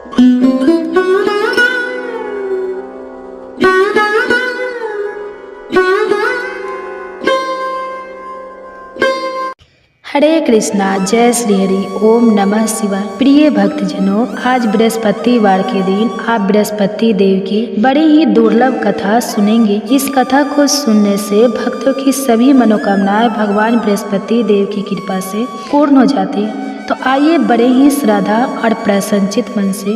हरे कृष्णा, जय श्री हरि, ओम नमः शिवाय। प्रिय भक्तजनों, आज बृहस्पतिवार के दिन आप बृहस्पति देव की बड़ी ही दुर्लभ कथा सुनेंगे। इस कथा को सुनने से भक्तों की सभी मनोकामनाएं भगवान बृहस्पति देव की कृपा से पूर्ण हो जाती है। तो आइए बड़े ही श्रद्धा और प्रसन्नचित मन से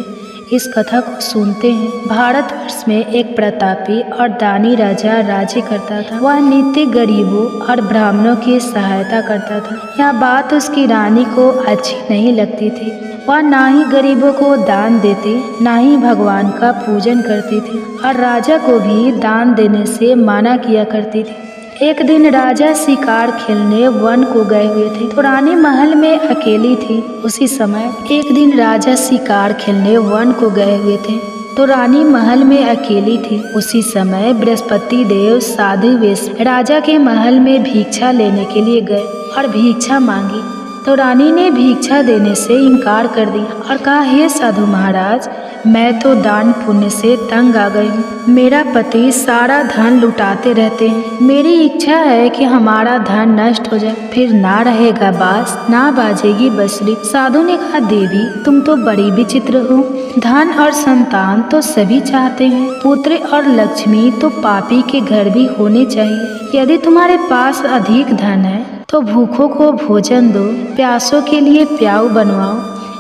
इस कथा को सुनते हैं। भारतवर्ष में एक प्रतापी और दानी राजा राज्य करता था। वह नित्य गरीबों और ब्राह्मणों की सहायता करता था। यह बात उसकी रानी को अच्छी नहीं लगती थी। वह ना ही गरीबों को दान देती, ना ही भगवान का पूजन करती थी और राजा को भी दान देने से मना किया करती थी। एक दिन राजा शिकार खेलने वन को गए हुए थे तो रानी महल में अकेली थी। उसी समय एक दिन राजा शिकार खेलने वन को गए हुए थे तो रानी महल में अकेली थी। उसी समय बृहस्पति देव साधु वेश राजा के महल में भिक्षा लेने के लिए गए और भिक्षा मांगी तो रानी ने भिक्षा देने से इनकार कर दिया और कहा, हे साधु महाराज, मैं तो दान पुण्य से तंग आ गई हूँ। मेरा पति सारा धन लुटाते रहते हैं। मेरी इच्छा है कि हमारा धन नष्ट हो जाए, फिर ना रहेगा बांस, ना बाजेगी बंसुरी। साधु ने कहा, देवी तुम तो बड़ी विचित्र हो। धन और संतान तो सभी चाहते हैं, पुत्र और लक्ष्मी तो पापी के घर भी होने चाहिए। यदि तुम्हारे पास अधिक धन है तो भूखों को भोजन दो, प्यासों के लिए प्याऊ बनवाओ,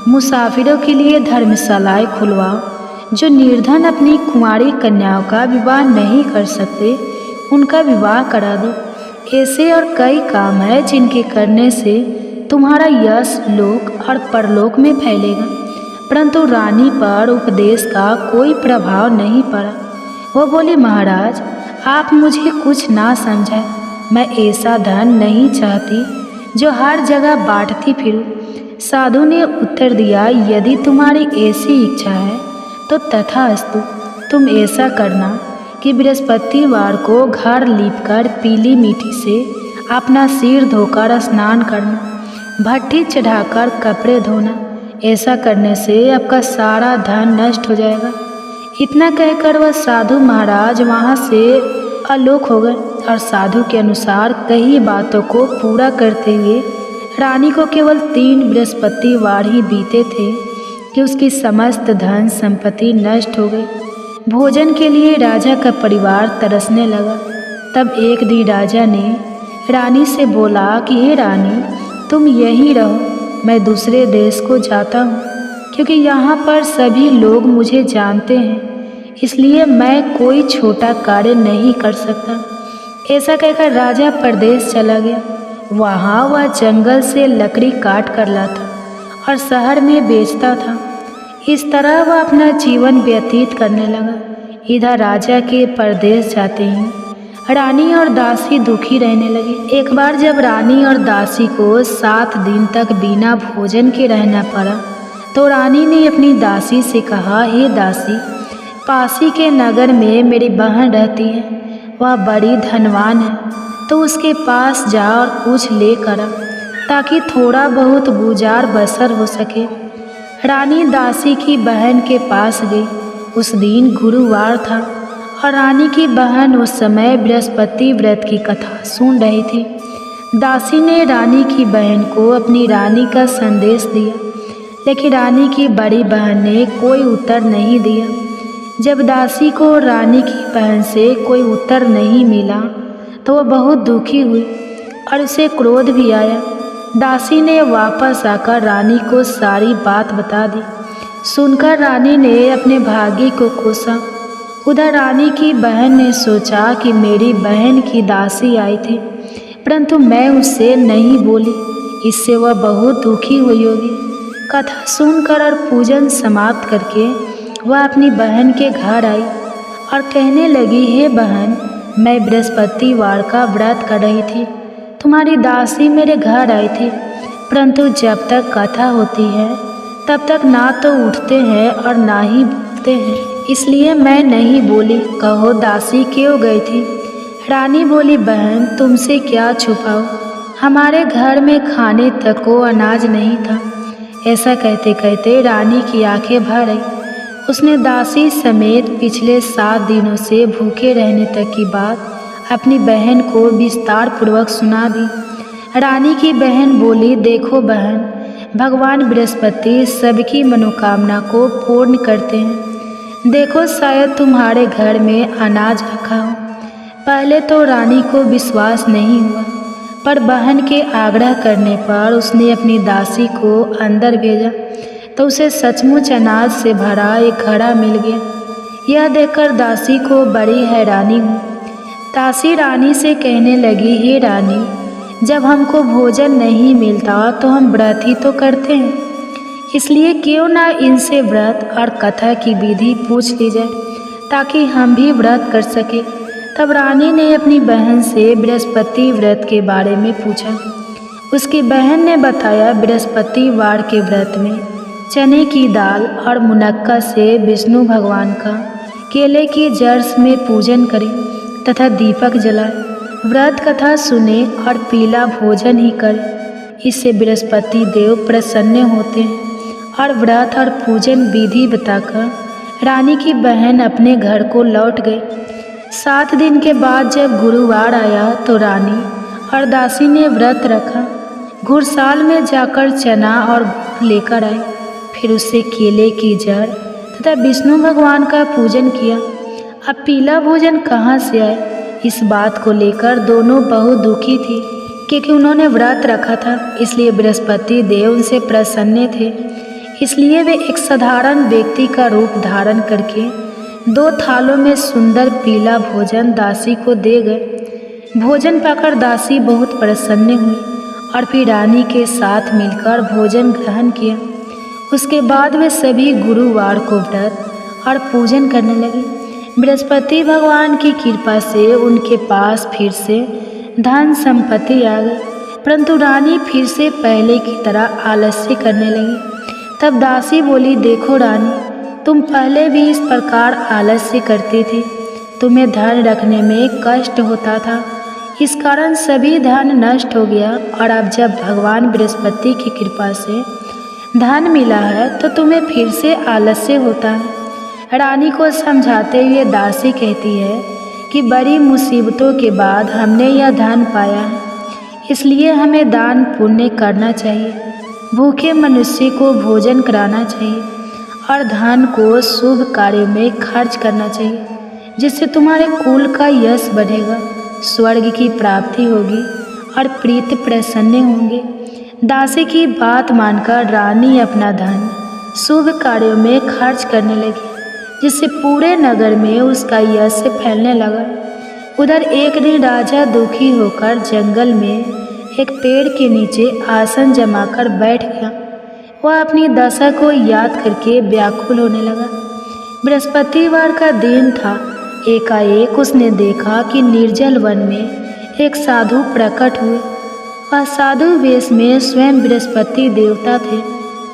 मुसाफिरों के लिए धर्मशालाएं खुलवाओ। जो निर्धन अपनी कुंवारी कन्याओं का विवाह नहीं कर सकते उनका विवाह करा दो। ऐसे और कई काम है जिनके करने से तुम्हारा यश लोक और परलोक में फैलेगा। परंतु रानी पर उपदेश का कोई प्रभाव नहीं पड़ा। वो बोली, महाराज आप मुझे कुछ ना समझाए। मैं ऐसा धन नहीं चाहती जो हर जगह बांटती फिरूं। साधु ने उत्तर दिया, यदि तुम्हारी ऐसी इच्छा है तो तथास्तु। तुम ऐसा करना कि बृहस्पतिवार को घर लीपकर पीली मिट्टी से अपना सिर धोकर स्नान करना, भट्टी चढ़ाकर कपड़े धोना। ऐसा करने से आपका सारा धन नष्ट हो जाएगा। इतना कहकर वह साधु महाराज वहाँ से आलोक हो गए और साधु के अनुसार कई बातों को पूरा करते हुए रानी को केवल 3 बृहस्पतिवार ही बीते थे कि उसकी समस्त धन संपत्ति नष्ट हो गई। भोजन के लिए राजा का परिवार तरसने लगा। तब एक दिन राजा ने रानी से बोला कि हे रानी, तुम यहीं रहो, मैं दूसरे देश को जाता हूँ, क्योंकि यहाँ पर सभी लोग मुझे जानते हैं, इसलिए मैं कोई छोटा कार्य नहीं कर सकता। ऐसा कहकर राजा परदेश चला गया। वहाँ वह जंगल से लकड़ी काट कर लाता और शहर में बेचता था। इस तरह वह अपना जीवन व्यतीत करने लगा। इधर राजा के परदेश जाते ही रानी और दासी दुखी रहने लगे। एक बार जब रानी और दासी को 7 दिन तक बिना भोजन के रहना पड़ा तो रानी ने अपनी दासी से कहा, हे दासी, पासी के नगर में मेरी बहन रहती है, वह बड़ी धनवान है, तो उसके पास जा और कुछ लेकर आ, ताकि थोड़ा बहुत गुजार बसर हो सके। रानी दासी की बहन के पास गई। उस दिन गुरुवार था और रानी की बहन उस समय बृहस्पति व्रत की कथा सुन रही थी। दासी ने रानी की बहन को अपनी रानी का संदेश दिया, लेकिन रानी की बड़ी बहन ने कोई उत्तर नहीं दिया। जब दासी को रानी की बहन से कोई उत्तर नहीं मिला तो वह बहुत दुखी हुई और उसे क्रोध भी आया। दासी ने वापस आकर रानी को सारी बात बता दी। सुनकर रानी ने अपने भाग्य को कोसा। उधर रानी की बहन ने सोचा कि मेरी बहन की दासी आई थी, परंतु मैं उससे नहीं बोली, इससे वह बहुत दुखी हुई होगी। कथा सुनकर और पूजन समाप्त करके वह अपनी बहन के घर आई और कहने लगी, हे बहन, मैं बृहस्पतिवार का व्रत कर रही थी, तुम्हारी दासी मेरे घर आई थी, परंतु जब तक कथा होती है तब तक ना तो उठते हैं और ना ही बोलते हैं, इसलिए मैं नहीं बोली। कहो दासी क्यों गई थी? रानी बोली, बहन तुमसे क्या छुपाओ, हमारे घर में खाने तक को अनाज नहीं था। ऐसा कहते कहते रानी की आंखें भर आई। उसने दासी समेत पिछले 7 दिनों से भूखे रहने तक की बात अपनी बहन को विस्तार पूर्वक सुना दी। रानी की बहन बोली, देखो बहन, भगवान बृहस्पति सबकी मनोकामना को पूर्ण करते हैं। देखो शायद तुम्हारे घर में अनाज रखा हो। पहले तो रानी को विश्वास नहीं हुआ, पर बहन के आग्रह करने पर उसने अपनी दासी को अंदर भेजा तो उसे सचमुच अनाज से भरा एक घड़ा मिल गया। यह देखकर दासी को बड़ी हैरानी हुई। दासी रानी से कहने लगी, हे रानी, जब हमको भोजन नहीं मिलता तो हम व्रत ही तो करते हैं, इसलिए क्यों ना इनसे व्रत और कथा की विधि पूछ ली जाए ताकि हम भी व्रत कर सके। तब रानी ने अपनी बहन से बृहस्पति व्रत के बारे में पूछा। उसकी बहन ने बताया, बृहस्पतिवार के व्रत में चने की दाल और मुनक्का से विष्णु भगवान का केले की जड़ में पूजन करें तथा दीपक जलाए, व्रत कथा सुने और पीला भोजन ही करें। इससे बृहस्पति देव प्रसन्न होते हैं। और व्रत और पूजन विधि बताकर रानी की बहन अपने घर को लौट गई। 7 दिन के बाद जब गुरुवार आया तो रानी और दासी ने व्रत रखा। घुड़साल में जाकर चना और गुड़ लेकर आए, फिर उससे केले की जड़ तथा विष्णु भगवान का पूजन किया। अब पीला भोजन कहाँ से आए, इस बात को लेकर दोनों बहुत दुखी थी, क्योंकि उन्होंने व्रत रखा था, इसलिए बृहस्पति देव उनसे प्रसन्न थे। इसलिए वे एक साधारण व्यक्ति का रूप धारण करके 2 थालों में सुंदर पीला भोजन दासी को दे गए। भोजन पाकर दासी बहुत प्रसन्न हुई और फिर रानी के साथ मिलकर भोजन ग्रहण किया। उसके बाद वे सभी गुरुवार को व्रत और पूजन करने लगे। बृहस्पति भगवान की कृपा से उनके पास फिर से धन संपत्ति आ गई, परंतु रानी फिर से पहले की तरह आलस्य करने लगी। तब दासी बोली, देखो रानी, तुम पहले भी इस प्रकार आलस्य करती थी। तुम्हें धन रखने में कष्ट होता था, इस कारण सभी धन नष्ट हो गया, और अब जब भगवान बृहस्पति की कृपा से धन मिला है तो तुम्हें फिर से आलस्य होता है। रानी को समझाते हुए दासी कहती है कि बड़ी मुसीबतों के बाद हमने यह धन पाया है, इसलिए हमें दान पुण्य करना चाहिए, भूखे मनुष्य को भोजन कराना चाहिए और धन को शुभ कार्यों में खर्च करना चाहिए, जिससे तुम्हारे कुल का यश बढ़ेगा, स्वर्ग की प्राप्ति होगी और प्रीत प्रसन्न होंगे। दासी की बात मानकर रानी अपना धन शुभ कार्यों में खर्च करने लगी, जिससे पूरे नगर में उसका यश फैलने लगा। उधर एक दिन राजा दुखी होकर जंगल में एक पेड़ के नीचे आसन जमाकर बैठ गया। वह अपनी दशा को याद करके व्याकुल होने लगा। बृहस्पतिवार का दिन था। एकाएक उसने देखा कि निर्जल वन में एक साधु प्रकट हुए। वह साधु वेश में स्वयं बृहस्पति देवता थे।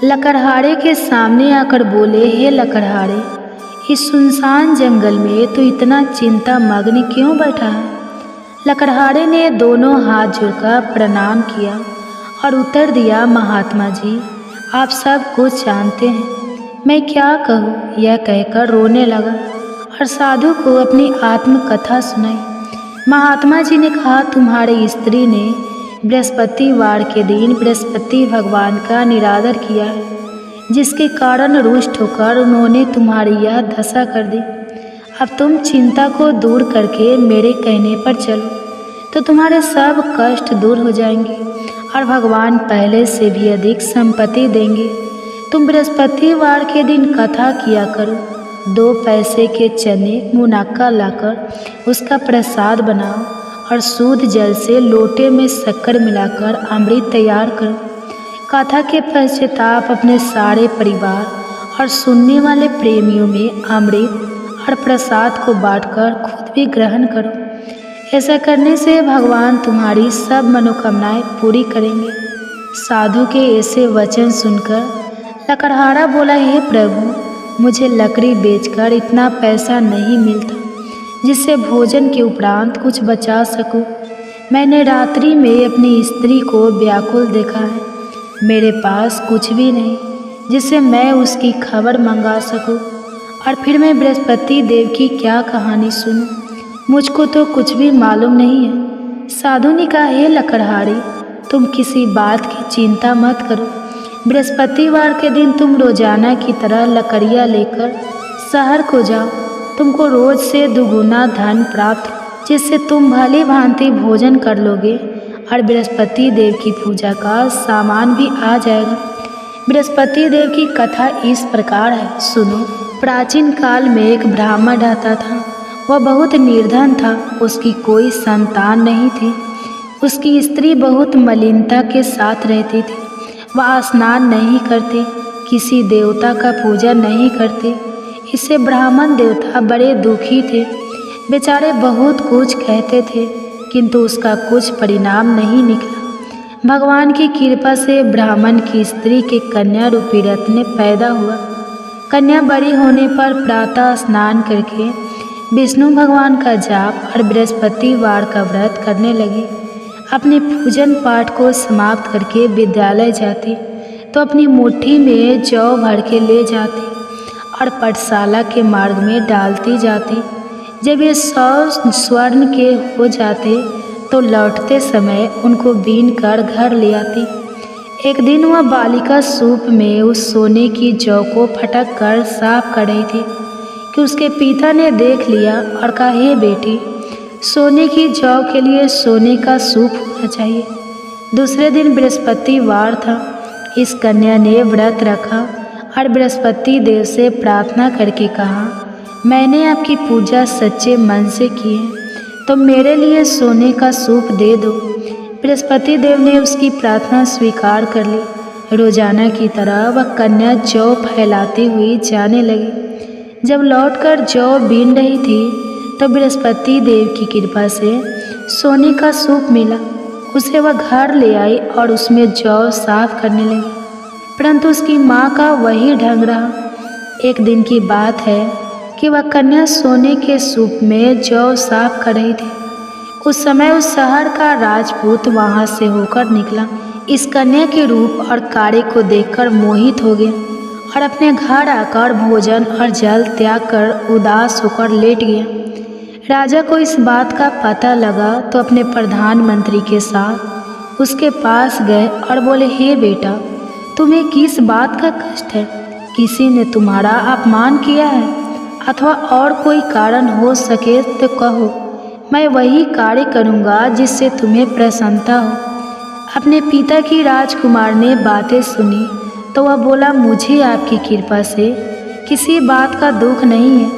लकड़हारे के सामने आकर बोले, हे लकड़हारे, इस सुनसान जंगल में तो इतना चिंता मग्न क्यों बैठा है? लकड़हारे ने दोनों हाथ जोड़कर प्रणाम किया और उत्तर दिया, महात्मा जी, आप सब कुछ जानते हैं, मैं क्या कहूँ? यह कहकर रोने लगा और साधु को अपनी आत्मकथा सुनाई। महात्मा जी ने कहा, तुम्हारी स्त्री ने बृहस्पतिवार के दिन बृहस्पति भगवान का निरादर किया है, जिसके कारण रुष्ट होकर उन्होंने तुम्हारी यह दशा कर दी। अब तुम चिंता को दूर करके मेरे कहने पर चलो तो तुम्हारे सब कष्ट दूर हो जाएंगे और भगवान पहले से भी अधिक संपत्ति देंगे। तुम बृहस्पतिवार के दिन कथा किया करो। 2 पैसे के चने मुनक्का लाकर उसका प्रसाद बनाओ और शुद्ध जल से लोटे में शक्कर मिलाकर अमृत तैयार करो। कथा के पश्चाताप अपने सारे परिवार और सुनने वाले प्रेमियों में अमृत और प्रसाद को बांटकर खुद भी ग्रहण करो। ऐसा करने से भगवान तुम्हारी सब मनोकामनाएं पूरी करेंगे। साधु के ऐसे वचन सुनकर लकड़हारा बोला, हे प्रभु, मुझे लकड़ी बेचकर इतना पैसा नहीं मिलता जिससे भोजन के उपरांत कुछ बचा सकूं। मैंने रात्रि में अपनी स्त्री को व्याकुल देखा है। मेरे पास कुछ भी नहीं जिससे मैं उसकी खबर मंगा सकूं। और फिर मैं बृहस्पति देव की क्या कहानी सुनूं? मुझको तो कुछ भी मालूम नहीं है। साधु ने कहा, हे लकड़हारी, तुम किसी बात की चिंता मत करो। बृहस्पतिवार के दिन तुम रोजाना की तरह लकड़ियाँ लेकर शहर को जाओ। तुमको रोज से दुगुना धन प्राप्त, जिससे तुम भली भांति भोजन कर लोगे और बृहस्पति देव की पूजा का सामान भी आ जाएगा। बृहस्पति देव की कथा इस प्रकार है, सुनो। प्राचीन काल में एक ब्राह्मण रहता था। वह बहुत निर्धन था, उसकी कोई संतान नहीं थी। उसकी स्त्री बहुत मलिनता के साथ रहती थी। वह स्नान नहीं करते, किसी देवता का पूजा नहीं करते। इससे ब्राह्मण देवता बड़े दुखी थे। बेचारे बहुत कुछ कहते थे, किंतु उसका कुछ परिणाम नहीं निकला। भगवान की कृपा से ब्राह्मण की स्त्री के कन्या रूपी रत्न पैदा हुआ। कन्या बड़ी होने पर प्रातः स्नान करके विष्णु भगवान का जाप और बृहस्पतिवार का व्रत करने लगी। अपने पूजन पाठ को समाप्त करके विद्यालय जाती तो अपनी मुट्ठी में जौ भर के ले जाती और पाठशाला के मार्ग में डालती जाती। जब ये 100 स्वर्ण के हो जाते तो लौटते समय उनको बीन कर घर ले आती। एक दिन वह बालिका सूप में उस सोने की जौ को फटक कर साफ कर रही थी कि उसके पिता ने देख लिया और कहा, हे बेटी, सोने की जौ के लिए सोने का सूप होना चाहिए। दूसरे दिन बृहस्पतिवार था। इस कन्या ने व्रत रखा और बृहस्पति देव से प्रार्थना करके कहा, मैंने आपकी पूजा सच्चे मन से की है, तो मेरे लिए सोने का सूप दे दो। बृहस्पति देव ने उसकी प्रार्थना स्वीकार कर ली। रोजाना की तरह वह कन्या जौ फैलाती हुई जाने लगी। जब लौटकर जौ बीन रही थी तो बृहस्पति देव की कृपा से सोने का सूप मिला। उसे वह घर ले आई और उसमें जौ साफ करने लगी, परंतु उसकी माँ का वही ढंग रहा। एक दिन की बात है कि वह कन्या सोने के सूप में जौ साफ कर रही थी। उस समय उस शहर का राजपूत वहां से होकर निकला। इस कन्या के रूप और कार्य को देखकर मोहित हो गया और अपने घर आकर भोजन और जल त्याग कर उदास होकर लेट गया। राजा को इस बात का पता लगा तो अपने प्रधानमंत्री के साथ उसके पास गए और बोले, हे बेटा, तुम्हें किस बात का कष्ट है? किसी ने तुम्हारा अपमान किया है अथवा और कोई कारण हो सके तो कहो, मैं वही कार्य करूँगा जिससे तुम्हें प्रसन्नता हो। अपने पिता की राजकुमार ने बातें सुनी तो वह बोला, मुझे आपकी कृपा से किसी बात का दुख नहीं है।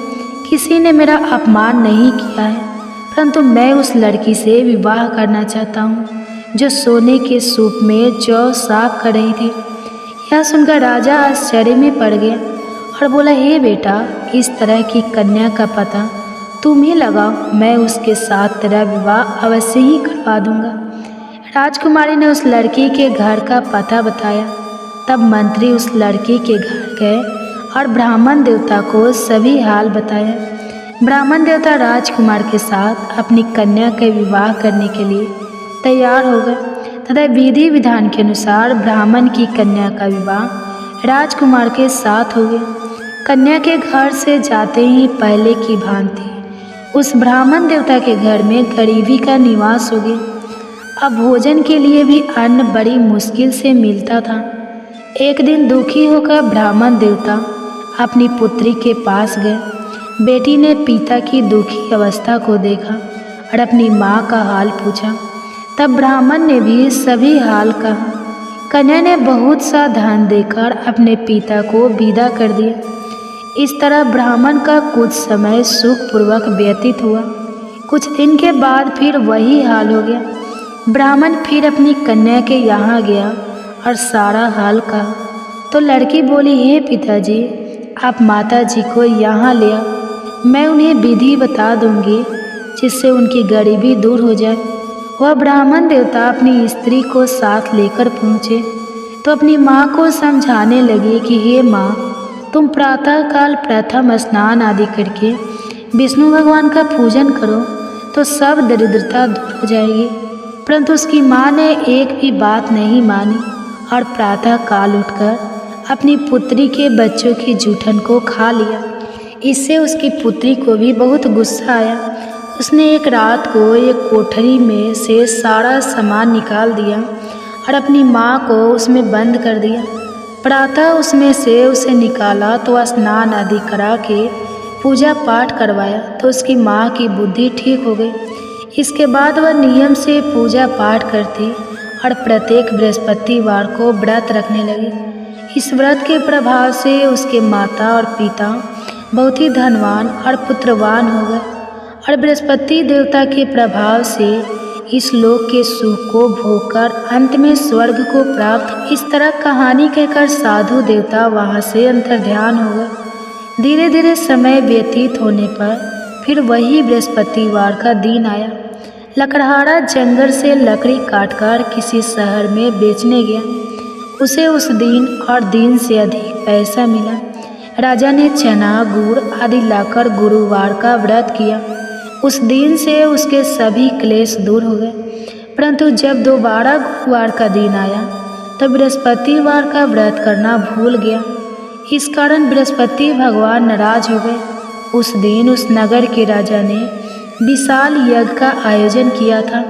किसी ने मेरा अपमान नहीं किया है, परंतु मैं उस लड़की से विवाह करना चाहता हूँ जो सोने के सूप में जौ साफ कर रही थी। यह सुनकर राजा आश्चर्य में पड़ गया और बोला, हे बेटा, इस तरह की कन्या का पता तुम ही लगाओ, मैं उसके साथ तेरा विवाह अवश्य ही करवा दूंगा। राजकुमारी ने उस लड़की के घर का पता बताया। तब मंत्री उस लड़की के घर गए और ब्राह्मण देवता को सभी हाल बताया। ब्राह्मण देवता राजकुमार के साथ अपनी कन्या का विवाह करने के लिए तैयार हो गए तथा विधि विधान के अनुसार ब्राह्मण की कन्या का विवाह राजकुमार के साथ हो गया। कन्या के घर से जाते ही पहले की भांति उस ब्राह्मण देवता के घर में गरीबी का निवास हो गया। अब भोजन के लिए भी अन्न बड़ी मुश्किल से मिलता था। एक दिन दुखी होकर ब्राह्मण देवता अपनी पुत्री के पास गए। बेटी ने पिता की दुखी अवस्था को देखा और अपनी माँ का हाल पूछा। तब ब्राह्मण ने भी सभी हाल कहा। कन्या ने बहुत सा धन देकर अपने पिता को विदा कर दिया। इस तरह ब्राह्मण का कुछ समय सुखपूर्वक व्यतीत हुआ। कुछ दिन के बाद फिर वही हाल हो गया। ब्राह्मण फिर अपनी कन्या के यहाँ गया और सारा हाल कहा तो लड़की बोली, हे पिताजी, आप माता जी को यहाँ ले आओ, मैं उन्हें विधि बता दूंगी जिससे उनकी गरीबी दूर हो जाए। वह ब्राह्मण देवता अपनी स्त्री को साथ लेकर पहुँचे तो अपनी माँ को समझाने लगे कि हे माँ, तुम प्रातःकाल प्रथम स्नान आदि करके विष्णु भगवान का पूजन करो तो सब दरिद्रता दूर हो जाएगी। परंतु उसकी माँ ने एक भी बात नहीं मानी और प्रातःकाल उठकर अपनी पुत्री के बच्चों की जूठन को खा लिया। इससे उसकी पुत्री को भी बहुत गुस्सा आया। उसने एक रात को एक कोठरी में से सारा सामान निकाल दिया और अपनी माँ को उसमें बंद कर दिया। प्रातः उसमें से उसे निकाला तो स्नान आदि करा के पूजा पाठ करवाया तो उसकी माँ की बुद्धि ठीक हो गई। इसके बाद वह नियम से पूजा पाठ करती और प्रत्येक बृहस्पतिवार को व्रत रखने लगी। इस व्रत के प्रभाव से उसके माता और पिता बहुत ही धनवान और पुत्रवान हो गए और बृहस्पति देवता के प्रभाव से इस लोक के सुख को भोगकर अंत में स्वर्ग को प्राप्त। इस तरह कहानी कहकर साधु देवता वहाँ से अंतर्ध्यान हो गए। धीरे धीरे समय व्यतीत होने पर फिर वही बृहस्पतिवार का दिन आया। लकड़हारा जंगल से लकड़ी काटकर किसी शहर में बेचने गया। उसे उस दिन और दिन से अधिक पैसा मिला। राजा ने चना गुड़ आदि लाकर गुरुवार का व्रत किया। उस दिन से उसके सभी क्लेश दूर हो गए। परंतु जब दोबारा गुरुवार का दिन आया तो बृहस्पतिवार का व्रत करना भूल गया। इस कारण बृहस्पति भगवान नाराज हो गए। उस दिन उस नगर के राजा ने विशाल यज्ञ का आयोजन किया था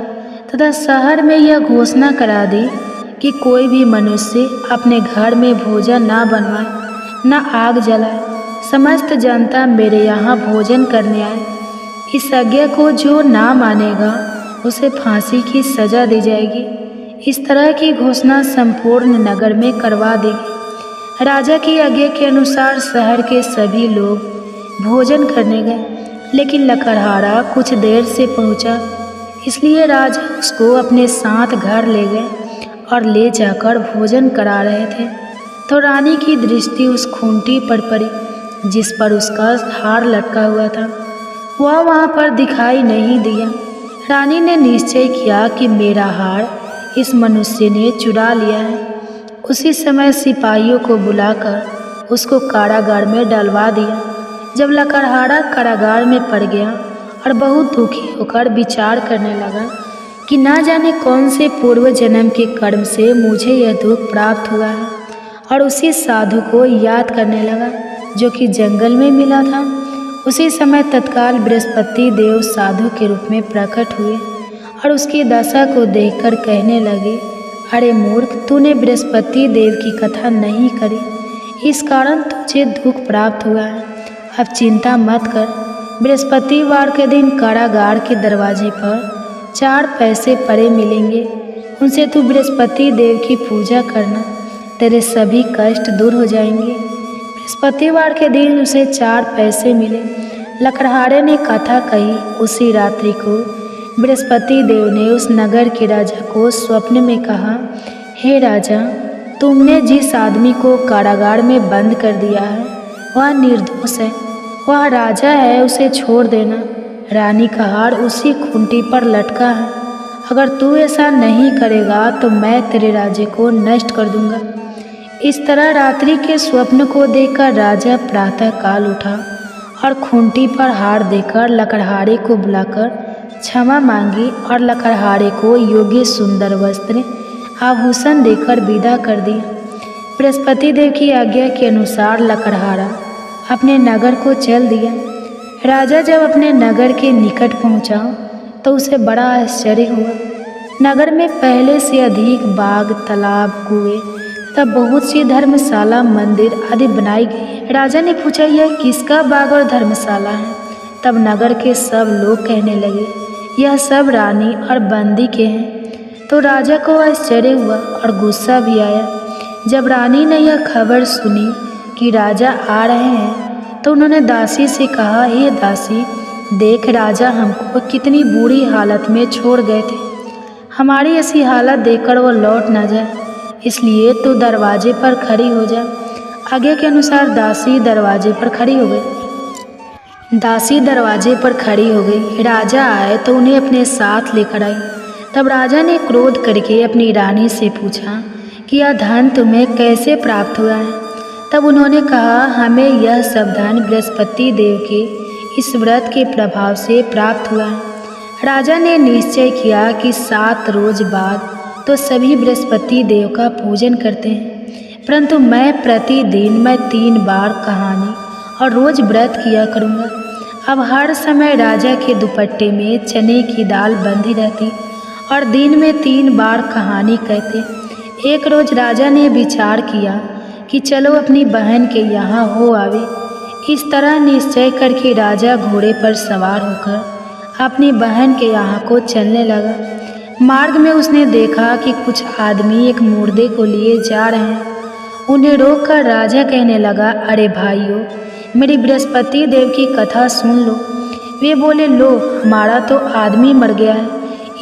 तथा शहर में यह घोषणा करा दी कि कोई भी मनुष्य अपने घर में भोजन ना बनवाए, न आग जलाए। समस्त जनता मेरे यहाँ भोजन करने आए। इस आज्ञा को जो ना मानेगा उसे फांसी की सजा दी जाएगी। इस तरह की घोषणा संपूर्ण नगर में करवा देगी। राजा की आज्ञा के अनुसार शहर के सभी लोग भोजन करने गए, लेकिन लकड़हारा कुछ देर से पहुंचा, इसलिए राजा उसको अपने साथ घर ले गए और ले जाकर भोजन करा रहे थे तो रानी की दृष्टि उस खूंटी पर पड़ी जिस पर उसका हार लटका हुआ था। वह वहाँ पर दिखाई नहीं दिया। रानी ने निश्चय किया कि मेरा हार इस मनुष्य ने चुरा लिया है। उसी समय सिपाहियों को बुलाकर उसको कारागार में डलवा दिया। जब लकड़हारा कारागार में पड़ गया और बहुत दुखी होकर विचार करने लगा कि ना जाने कौन से पूर्व जन्म के कर्म से मुझे यह दुख प्राप्त हुआ है, और उसी साधु को याद करने लगा जो कि जंगल में मिला था। उसी समय तत्काल बृहस्पति देव साधु के रूप में प्रकट हुए और उसकी दशा को देखकर कहने लगे, अरे मूर्ख, तूने बृहस्पति देव की कथा नहीं करी, इस कारण तुझे दुख प्राप्त हुआ है। अब चिंता मत कर। बृहस्पतिवार के दिन कारागार के दरवाजे पर 4 पैसे पड़े मिलेंगे, उनसे तू बृहस्पति देव की पूजा करना, तेरे सभी कष्ट दूर हो जाएंगे। बृहस्पतिवार के दिन उसे 4 पैसे मिले। लकड़हारे ने कथा कही। उसी रात्रि को बृहस्पति देव ने उस नगर के राजा को स्वप्न में कहा, हे राजा, तुमने जिस आदमी को कारागार में बंद कर दिया है वह निर्दोष है, वह राजा है, उसे छोड़ देना। रानी का हार उसी खूंटी पर लटका है। अगर तू ऐसा नहीं करेगा तो मैं तेरे राज्य को नष्ट कर दूंगा। इस तरह रात्रि के स्वप्न को देखकर राजा प्रातः काल उठा और खूंटी पर हार देकर लकड़हारे को बुलाकर क्षमा मांगी और लकड़हारे को योग्य सुंदर वस्त्र आभूषण देकर विदा कर दिया। बृहस्पति देव की आज्ञा के अनुसार लकड़हारा अपने नगर को चल दिया। राजा जब अपने नगर के निकट पहुंचा तो उसे बड़ा आश्चर्य हुआ। नगर में पहले से अधिक बाग, तालाब, कुएं तथा बहुत सी धर्मशाला, मंदिर आदि बनाई गई। राजा ने पूछा, यह किसका बाग और धर्मशाला है? तब नगर के सब लोग कहने लगे, यह सब रानी और बंदी के हैं। तो राजा को आश्चर्य हुआ और गुस्सा भी आया। जब रानी ने यह खबर सुनी कि राजा आ रहे हैं तो उन्होंने दासी से कहा, हे दासी, देख राजा हमको कितनी बुरी हालत में छोड़ गए थे। हमारी ऐसी हालत देखकर वो लौट ना जाए, इसलिए तू दरवाजे पर खड़ी हो जा। आगे के अनुसार दासी दरवाजे पर खड़ी हो गई। दासी दरवाजे पर खड़ी हो गई। राजा आए तो उन्हें अपने साथ लेकर आई। तब राजा ने क्रोध करके अपनी रानी से पूछा कि यह धन तुम्हें कैसे प्राप्त हुआ है? तब उन्होंने कहा, हमें यह सब धन बृहस्पति देव के इस व्रत के प्रभाव से प्राप्त हुआ है। राजा ने निश्चय किया कि 7 रोज बाद तो सभी बृहस्पति देव का पूजन करते हैं, परंतु मैं प्रतिदिन 3 बार कहानी और रोज व्रत किया करूँगा। अब हर समय राजा के दुपट्टे में चने की दाल बंधी रहती और दिन में 3 बार कहानी कहते। एक रोज राजा ने विचार किया कि चलो अपनी बहन के यहाँ हो आवे। इस तरह निश्चय करके राजा घोड़े पर सवार होकर अपनी बहन के यहाँ को चलने लगा। मार्ग में उसने देखा कि कुछ आदमी एक मुर्दे को लिए जा रहे हैं। उन्हें रोककर राजा कहने लगा, अरे भाइयों, मेरी बृहस्पति देव की कथा सुन लो। वे बोले, लो, हमारा तो आदमी मर गया है,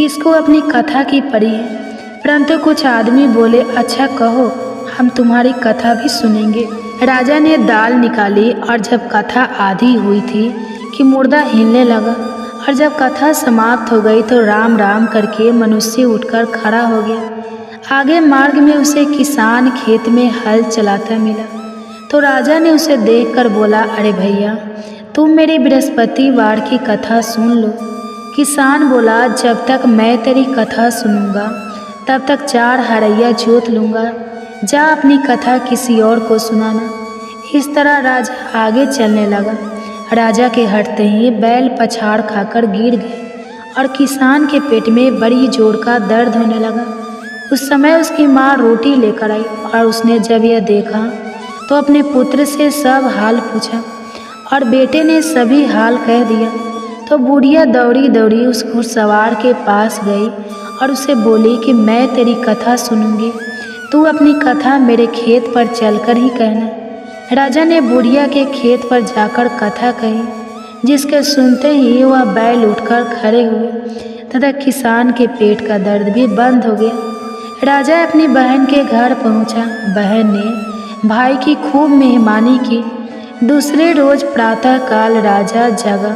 इसको अपनी कथा की पड़ी है। परंतु कुछ आदमी बोले, अच्छा कहो, हम तुम्हारी कथा भी सुनेंगे। राजा ने दाल निकाली और जब कथा आधी हुई थी कि मुर्दा हिलने लगा, और जब कथा समाप्त हो गई तो राम राम करके मनुष्य उठकर खड़ा हो गया। आगे मार्ग में उसे किसान खेत में हल चलाता मिला तो राजा ने उसे देखकर बोला, अरे भैया, तुम मेरी बृहस्पतिवार की कथा सुन लो। किसान बोला, जब तक मैं तेरी कथा सुनूंगा तब तक 4 हरैया जोत लूँगा, जा अपनी कथा किसी और को सुनाना। इस तरह राजा आगे चलने लगा। राजा के हटते ही बैल पछाड़ खाकर गिर गए और किसान के पेट में बड़ी जोर का दर्द होने लगा। उस समय उसकी माँ रोटी लेकर आई और उसने जब यह देखा तो अपने पुत्र से सब हाल पूछा और बेटे ने सभी हाल कह दिया। तो बुढ़िया दौड़ी दौड़ी उस घुड़सवार के पास गई और उसे बोली कि मैं तेरी कथा सुनूंगी, तू अपनी कथा मेरे खेत पर चलकर ही कहना। राजा ने बुढ़िया के खेत पर जाकर कथा कही, जिसके सुनते ही वह बैल उठकर खड़े हुए तथा किसान के पेट का दर्द भी बंद हो गया। राजा अपनी बहन के घर पहुंचा। बहन ने भाई की खूब मेहमानी की। दूसरे रोज प्रातःकाल राजा जगा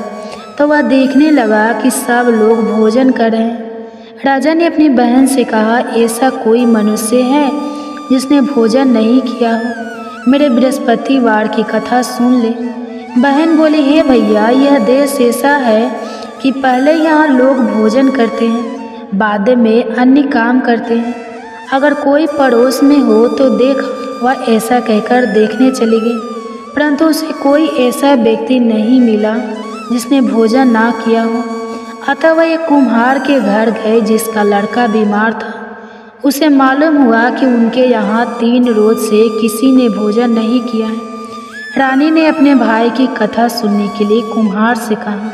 तो वह देखने लगा कि सब लोग भोजन कर रहे हैं। राजा ने अपनी बहन से कहा, ऐसा कोई मनुष्य है जिसने भोजन नहीं किया हो? मेरे बृहस्पतिवार की कथा सुन ले। बहन बोली, हे भैया, यह देश ऐसा है कि पहले यहाँ लोग भोजन करते हैं, बाद में अन्य काम करते हैं। अगर कोई पड़ोस में हो तो देख। वह ऐसा कहकर देखने चली गई, परंतु उसे कोई ऐसा व्यक्ति नहीं मिला जिसने भोजन ना किया हो। अतः वह एक कुम्हार के घर गए जिसका लड़का बीमार था। उसे मालूम हुआ कि उनके यहाँ 3 रोज से किसी ने भोजन नहीं किया है। रानी ने अपने भाई की कथा सुनने के लिए कुम्हार से कहा।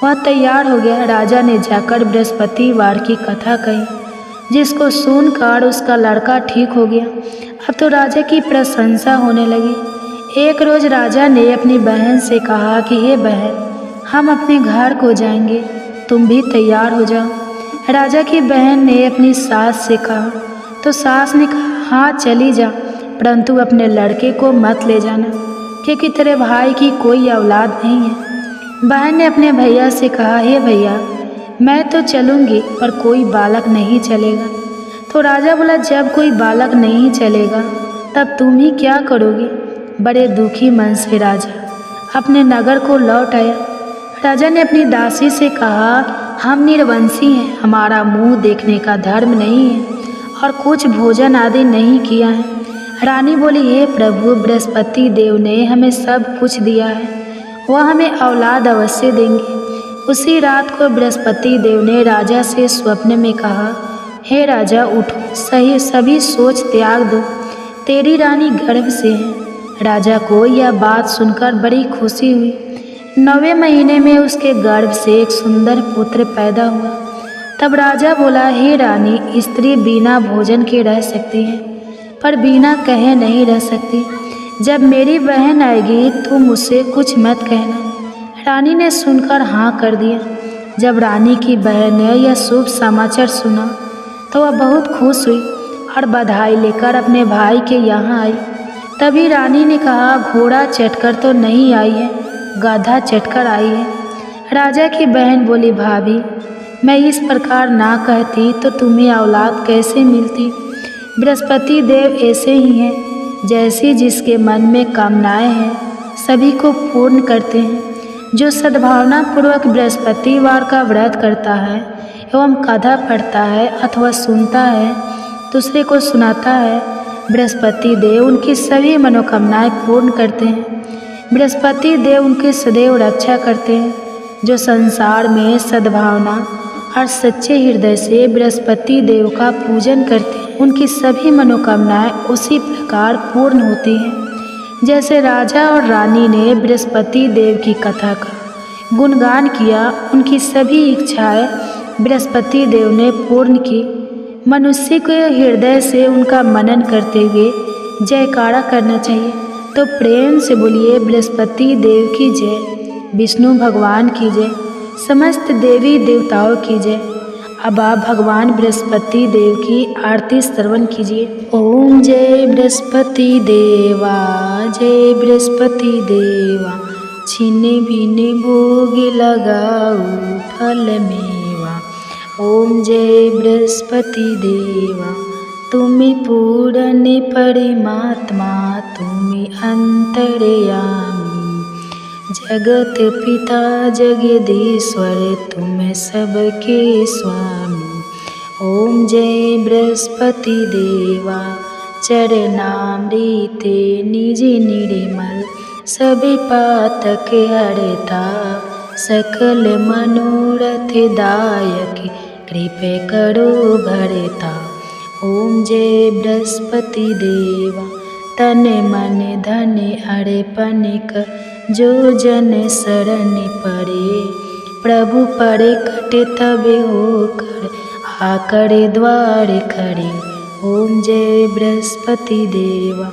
वह तैयार हो गया। राजा ने जाकर बृहस्पतिवार की कथा कही, जिसको सुनकर उसका लड़का ठीक हो गया। अब तो राजा की प्रशंसा होने लगी। एक रोज राजा ने अपनी बहन से कहा कि हे बहन, हम अपने घर को जाएंगे, तुम भी तैयार हो जाओ। राजा की बहन ने अपनी सास से कहा तो सास ने कहा, हाँ चली जा, परंतु अपने लड़के को मत ले जाना, क्योंकि तेरे भाई की कोई औलाद नहीं है। बहन ने अपने भैया से कहा, हे भैया, मैं तो चलूँगी पर कोई बालक नहीं चलेगा। तो राजा बोला, जब कोई बालक नहीं चलेगा तब तुम ही क्या करोगे? बड़े दुखी मन से राजा अपने नगर को लौट आया। राजा ने अपनी दासी से कहा, हम निर्वंशी हैं, हमारा मुंह देखने का धर्म नहीं है और कुछ भोजन आदि नहीं किया है। रानी बोली, हे प्रभु, बृहस्पति देव ने हमें सब कुछ दिया है, वह हमें औलाद अवश्य देंगे। उसी रात को बृहस्पति देव ने राजा से स्वप्न में कहा, हे राजा, उठो, सभी सोच त्याग दो, तेरी रानी गर्भ से है। राजा को यह बात सुनकर बड़ी खुशी हुई। 9वें महीने में उसके गर्भ से एक सुंदर पुत्र पैदा हुआ। तब राजा बोला, हे रानी, स्त्री बिना भोजन के रह सकती है, पर बिना कहे नहीं रह सकती। जब मेरी बहन आएगी तो मुझसे कुछ मत कहना। रानी ने सुनकर हाँ कर दिया। जब रानी की बहन ने यह शुभ समाचार सुना तो वह बहुत खुश हुई और बधाई लेकर अपने भाई के यहाँ आई। तभी रानी ने कहा, घोड़ा चढ़कर तो नहीं आई है, गधा चढ़कर आई है। राजा की बहन बोली, भाभी, मैं इस प्रकार ना कहती तो तुम्हें औलाद कैसे मिलती? बृहस्पति देव ऐसे ही हैं, जैसी जिसके मन में कामनाएं हैं सभी को पूर्ण करते हैं। जो सद्भावना पूर्वक बृहस्पतिवार का व्रत करता है एवं कथा पढ़ता है अथवा सुनता है, दूसरे को सुनाता है, बृहस्पति देव उनकी सभी मनोकामनाएं पूर्ण करते हैं। बृहस्पति देव उनकी सदैव रक्षा करते हैं। जो संसार में सद्भावना और सच्चे हृदय से बृहस्पति देव का पूजन करते हैं, उनकी सभी मनोकामनाएं उसी प्रकार पूर्ण होती हैं। जैसे राजा और रानी ने बृहस्पति देव की कथा का गुणगान किया, उनकी सभी इच्छाएं बृहस्पति देव ने पूर्ण की। मनुष्य के हृदय से उनका मनन करते हुए जयकारा करना चाहिए। तो प्रेम से बोलिए बृहस्पति देव की जय, विष्णु भगवान की जय, समस्त देवी देवताओं की जय। अब आप भगवान बृहस्पति देव की आरती श्रवण कीजिए। ओम जय बृहस्पति देवा, जय बृहस्पति देवा, छीने भीने भोग लगाऊ फल मेवा। ओम जय बृहस्पति देवा, तुम्हें पूर्ण परमात्मा, तुम्हें अंतर्यामी, जगत पिता जगदीश्वर, तुम सबके स्वामी। ओम जय बृहस्पति देवा, चरणामृते निज निर्मल, सभी पातक हरता, सकल मनोरथ दायक, कृपे करो भरता। ओम जय बृहस्पति देवा, तन मन धन अर्पण कर, जो जन शरण पड़े, प्रभु पड़े कटे तब होकर, आकर द्वार खड़े। ओम जय बृहस्पति देवा,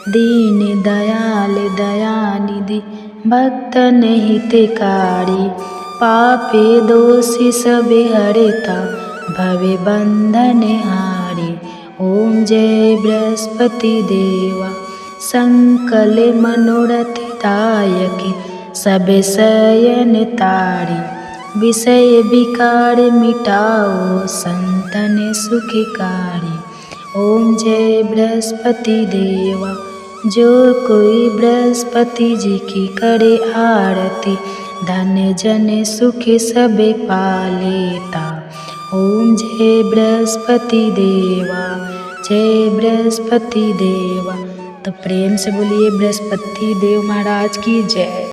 दीन दयाल दयानिधि, भक्तन हितकारी, पापे दोषी सबे हरता, भवे बंधन हारी। ओम जय बृहस्पति देवा, संकल मनोरथ दायक, सब शयन तारी, विषय विकार मिटाओ, संतन सुखकारी। ओम जय बृहस्पति देवा, जो कोई बृहस्पति जी की करे आरती, धन जन सुख सबे पालेता। ओम जय बृहस्पति देवा, जय बृहस्पति देवा। तो प्रेम से बोलिए बृहस्पति देव महाराज की जय।